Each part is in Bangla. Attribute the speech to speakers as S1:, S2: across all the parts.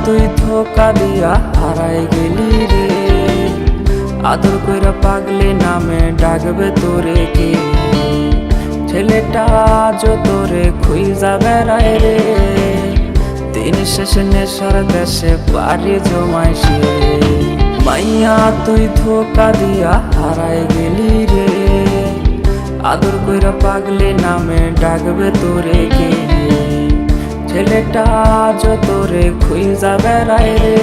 S1: তুই ধোকা দিয়া হারাই গেলি রে, আদর কইরা পাগলি নামে ডাকবে তোরে কে? ছেলেটা আজ তোরে খুঁজা বেড়ায় রে, দিন শেষে নেশার দেশে পারি জমাইছে। মাইয়া তুই ধোকা দিয়া হারাই গেলি রে, আদর কইরা পাগলি নামে ডাকবে তোরে কে? ছেলেটা আজ তোরে খুঁজা বেড়ায় রে,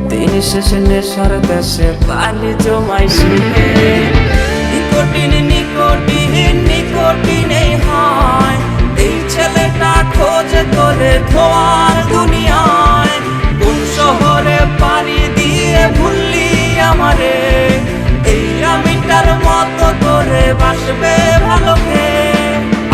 S1: দিন শেষে নেশার দেশে পালি জমাইছে। নিকোটিন নিকোটিন নিকোটিন হয়, এই ছেলেটা খোঁজে তোরে ধোয়ার দুনিয়ায়। কোন শহরে পাড়ি দিয়ে ভুললি আমারে, এই আমিটার মতো তোরে বাসবে ভালো কে?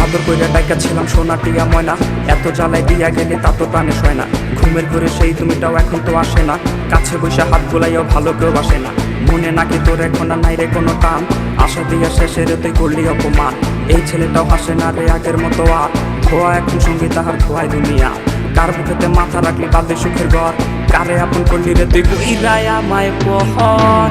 S2: আদর কইরা ডাইকা ছিলাম সোনা টিয়া ময়না, এত জ্বালাই দিয়া গেলে তা তো প্রাণে সয় না। ঘুমের ঘরে সেই তুমিটাও এখন তো আসে না, কাছে বসে হাত গোলাইও ভালো কেউ বাসে না। মনে নাকি তোর এখন আর নাই রে কোনো টান, আশা দিয়া শেষের তুই করলি অপমান। এই ছেলেটাও হাসে না রে আগের মতো আর, খোয়া এখন সঙ্গী তাহার খোয়াই দুনিয়া। কার বুকেতে মাথা রাখলি বাদে সুখের ঘর, কারে আপন করলি রে তুই কইরাই আমায় পহর।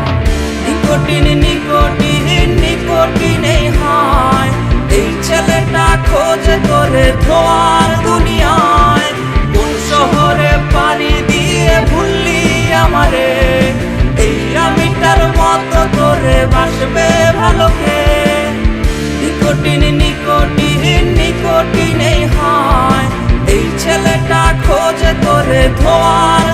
S1: নিকোটিন নিকোটিন নিকোটিন হয়, এই ছেলেটা খোঁজে তোরে ধোয়ার দুনিয়ায়। কোন শহরে পাড়ি দিয়ে ভুললি আমারে, এই আমিটার মতো তোরে বাসবে ভালো কে? নিকোটিন নিকোটিন নিকোটিন হয়, এই ছেলেটা খোঁজে তোরে ধোয়ার